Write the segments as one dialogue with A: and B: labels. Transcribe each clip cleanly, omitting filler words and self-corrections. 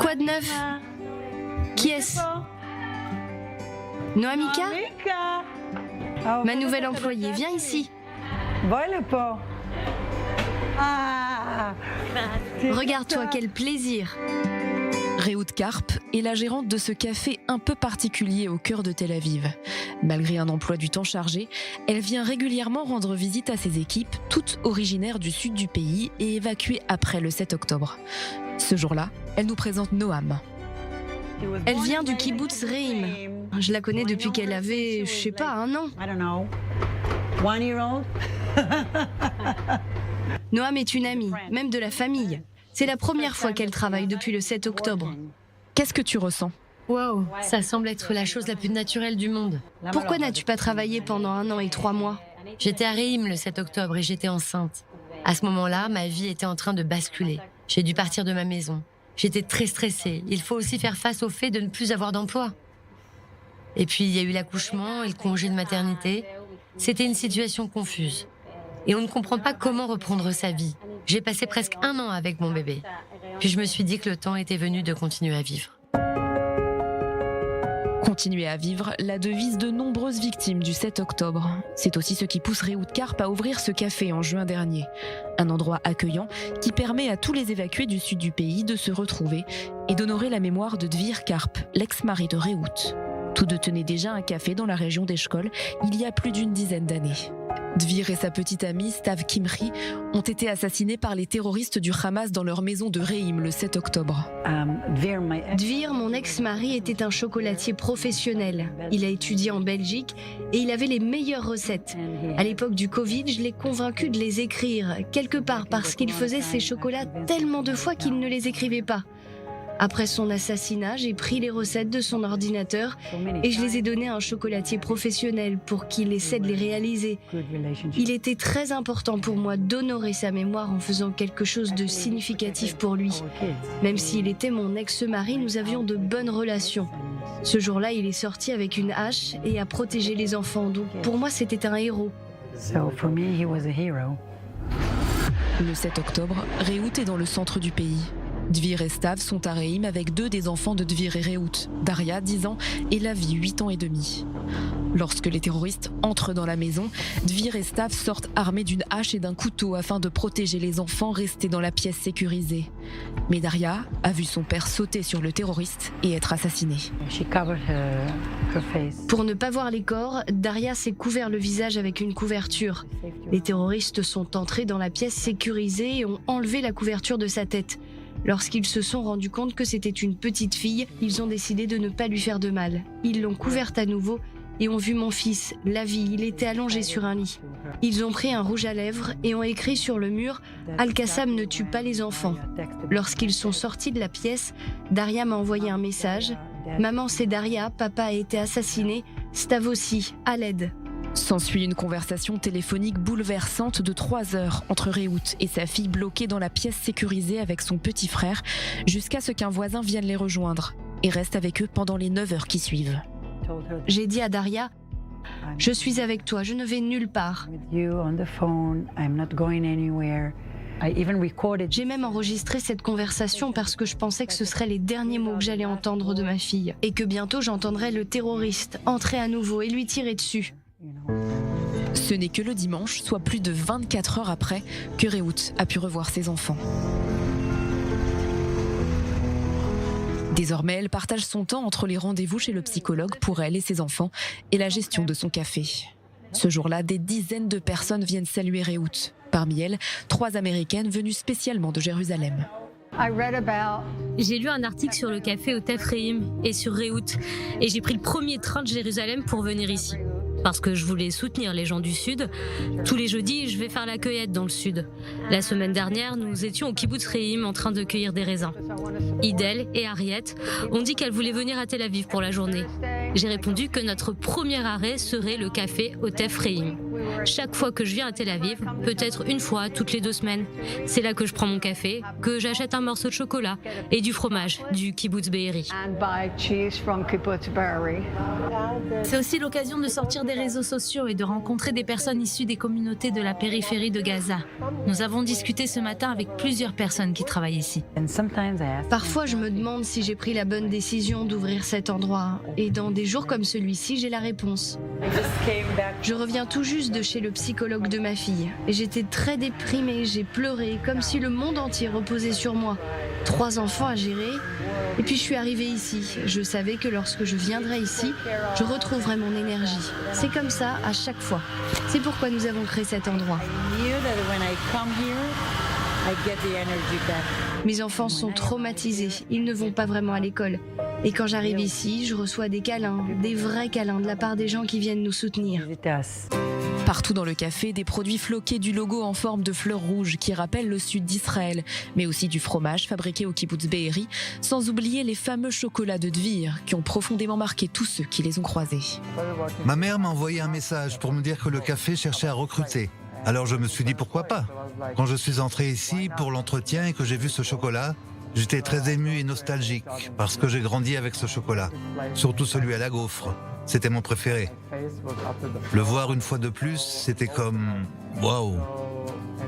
A: Quoi de neuf? Qui est-ce? Noamika? Ma nouvelle employée, viens ici. Regarde-toi, quel plaisir.
B: Rehout Karp est la gérante de ce café un peu particulier au cœur de Tel Aviv. Malgré un emploi du temps chargé, elle vient régulièrement rendre visite à ses équipes, toutes originaires du sud du pays et évacuées après le 7 octobre. Ce jour-là, elle nous présente Noam.
A: Elle vient du kibbutz Reim. Je la connais depuis qu'elle avait, je sais pas, 1 an. Noam est une amie, même de la famille. C'est la première fois qu'elle travaille depuis le 7 octobre.
B: Qu'est-ce que tu ressens?
C: Wow, ça semble être la chose la plus naturelle du monde.
A: Pourquoi n'as-tu pas travaillé pendant 1 an et 3 mois?
C: J'étais à Reim le 7 octobre et j'étais enceinte. À ce moment-là, ma vie était en train de basculer. J'ai dû partir de ma maison. J'étais très stressée. Il faut aussi faire face au fait de ne plus avoir d'emploi. Et puis, il y a eu l'accouchement et le congé de maternité. C'était une situation confuse. Et on ne comprend pas comment reprendre sa vie. J'ai passé presque 1 an avec mon bébé. Puis je me suis dit que le temps était venu de continuer à vivre.
B: Continuer à vivre, la devise de nombreuses victimes du 7 octobre. C'est aussi ce qui pousse Rehout Karp à ouvrir ce café en juin dernier. Un endroit accueillant qui permet à tous les évacués du sud du pays de se retrouver et d'honorer la mémoire de Dvir Karp, l'ex-mari de Rehout. Tous deux tenaient déjà un café dans la région d'Eshkol il y a plus d'10 d'années. Dvir et sa petite amie, Stav Kimri, ont été assassinés par les terroristes du Hamas dans leur maison de Reim le 7 octobre.
A: Dvir, mon ex-mari, était un chocolatier professionnel. Il a étudié en Belgique et il avait les meilleures recettes. À l'époque du Covid, je l'ai convaincu de les écrire, quelque part parce qu'il faisait ses chocolats tellement de fois qu'il ne les écrivait pas. Après son assassinat, j'ai pris les recettes de son ordinateur et je les ai données à un chocolatier professionnel pour qu'il essaie de les réaliser. Il était très important pour moi d'honorer sa mémoire en faisant quelque chose de significatif pour lui. Même s'il était mon ex-mari, nous avions de bonnes relations. Ce jour-là, il est sorti avec une hache et a protégé les enfants. Donc pour moi, c'était un héros.
B: Le 7 octobre, Rehout est dans le centre du pays. Dvir et Stav sont à Reim avec 2 des enfants de Dvir et Rehout, Daria, 10 ans, et Lavi, 8 ans et demi. Lorsque les terroristes entrent dans la maison, Dvir et Stav sortent armés d'une hache et d'un couteau afin de protéger les enfants restés dans la pièce sécurisée. Mais Daria a vu son père sauter sur le terroriste et être assassiné.
A: Pour ne pas voir les corps, Daria s'est couvert le visage avec une couverture. Les terroristes sont entrés dans la pièce sécurisée et ont enlevé la couverture de sa tête. Lorsqu'ils se sont rendus compte que c'était une petite fille, ils ont décidé de ne pas lui faire de mal. Ils l'ont couverte à nouveau et ont vu mon fils, Lavi, il était allongé sur un lit. Ils ont pris un rouge à lèvres et ont écrit sur le mur « Al-Qassam ne tue pas les enfants ». Lorsqu'ils sont sortis de la pièce, Daria m'a envoyé un message « Maman, c'est Daria, papa a été assassiné, Stav aussi, à l'aide ».
B: S'ensuit une conversation téléphonique bouleversante de 3 heures entre Rehout et sa fille bloquée dans la pièce sécurisée avec son petit frère, jusqu'à ce qu'un voisin vienne les rejoindre et reste avec eux pendant les 9 heures qui suivent.
A: J'ai dit à Daria « Je suis avec toi, je ne vais nulle part ». J'ai même enregistré cette conversation parce que je pensais que ce seraient les derniers mots que j'allais entendre de ma fille et que bientôt j'entendrais le terroriste entrer à nouveau et lui tirer dessus.
B: Ce n'est que le dimanche, soit plus de 24 heures après, que Rehout a pu revoir ses enfants. Désormais, elle partage son temps entre les rendez-vous chez le psychologue pour elle et ses enfants et la gestion de son café. Ce jour-là, des dizaines de personnes viennent saluer Rehout. Parmi elles, 3 Américaines venues spécialement de Jérusalem.
C: J'ai lu un article sur le café au Tef Reim et sur Rehout et j'ai pris le premier train de Jérusalem pour venir ici. Parce que je voulais soutenir les gens du Sud. Tous les jeudis, je vais faire la cueillette dans le Sud. La semaine dernière, nous étions au kibbutz Reim en train de cueillir des raisins. Idel et Harriet ont dit qu'elles voulaient venir à Tel Aviv pour la journée. J'ai répondu que notre premier arrêt serait le café au Tef Reim.
D: Chaque fois que je viens à Tel Aviv, peut-être une fois toutes les 2 semaines, c'est là que je prends mon café, que j'achète un morceau de chocolat et du fromage du Kibbutz Be'eri.
E: C'est aussi l'occasion de sortir des réseaux sociaux et de rencontrer des personnes issues des communautés de la périphérie de Gaza. Nous avons discuté ce matin avec plusieurs personnes qui travaillent ici.
A: Parfois, je me demande si j'ai pris la bonne décision d'ouvrir cet endroit. Et dans des jours comme celui-ci, j'ai la réponse. Je reviens tout juste de chez le psychologue de ma fille. Et j'étais très déprimée, j'ai pleuré, comme si le monde entier reposait sur moi. 3 enfants à gérer. Et puis je suis arrivée ici. Je savais que lorsque je viendrais ici, je retrouverais mon énergie. C'est comme ça à chaque fois. C'est pourquoi nous avons créé cet endroit. Mes enfants sont traumatisés, ils ne vont pas vraiment à l'école. Et quand j'arrive ici, je reçois des câlins, des vrais câlins de la part des gens qui viennent nous soutenir.
B: Partout dans le café, des produits floqués du logo en forme de fleurs rouges qui rappellent le sud d'Israël, mais aussi du fromage fabriqué au Kibbutz Be'eri, sans oublier les fameux chocolats de Dvir qui ont profondément marqué tous ceux qui les ont croisés.
F: Ma mère m'a envoyé un message pour me dire que le café cherchait à recruter. Alors je me suis dit pourquoi pas. Quand je suis entré ici pour l'entretien et que j'ai vu ce chocolat, j'étais très ému et nostalgique parce que j'ai grandi avec ce chocolat, surtout celui à la gaufre. C'était mon préféré. Le voir une fois de plus, c'était comme waouh.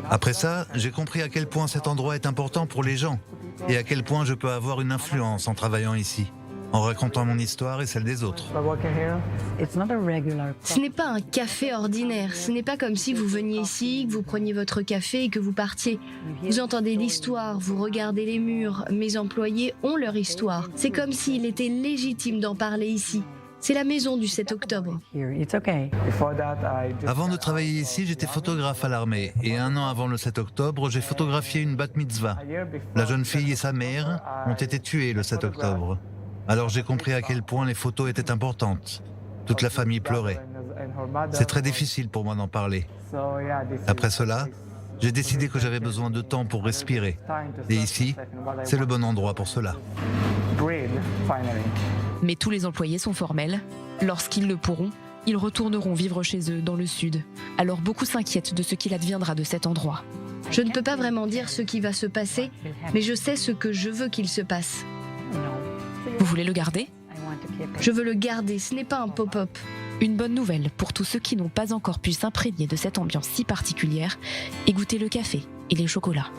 F: Après ça, j'ai compris à quel point cet endroit est important pour les gens et à quel point je peux avoir une influence en travaillant ici, en racontant mon histoire et celle des autres.
A: Ce n'est pas un café ordinaire, ce n'est pas comme si vous veniez ici, que vous preniez votre café et que vous partiez. Vous entendez l'histoire, vous regardez les murs, mes employés ont leur histoire. C'est comme s'il était légitime d'en parler ici. C'est la maison du 7 octobre.
F: Avant de travailler ici, j'étais photographe à l'armée et 1 an avant le 7 octobre, j'ai photographié une bat mitzvah. La jeune fille et sa mère ont été tuées le 7 octobre. Alors j'ai compris à quel point les photos étaient importantes. Toute la famille pleurait. C'est très difficile pour moi d'en parler. Après cela, j'ai décidé que j'avais besoin de temps pour respirer. Et ici, c'est le bon endroit pour cela.
B: Mais tous les employés sont formels. Lorsqu'ils le pourront, ils retourneront vivre chez eux dans le sud. Alors beaucoup s'inquiètent de ce qu'il adviendra de cet endroit.
A: Je ne peux pas vraiment dire ce qui va se passer, mais je sais ce que je veux qu'il se passe.
B: Vous voulez le garder ?
A: Je veux le garder, ce n'est pas un pop-up.
B: Une bonne nouvelle pour tous ceux qui n'ont pas encore pu s'imprégner de cette ambiance si particulière et goûter le café et les chocolats.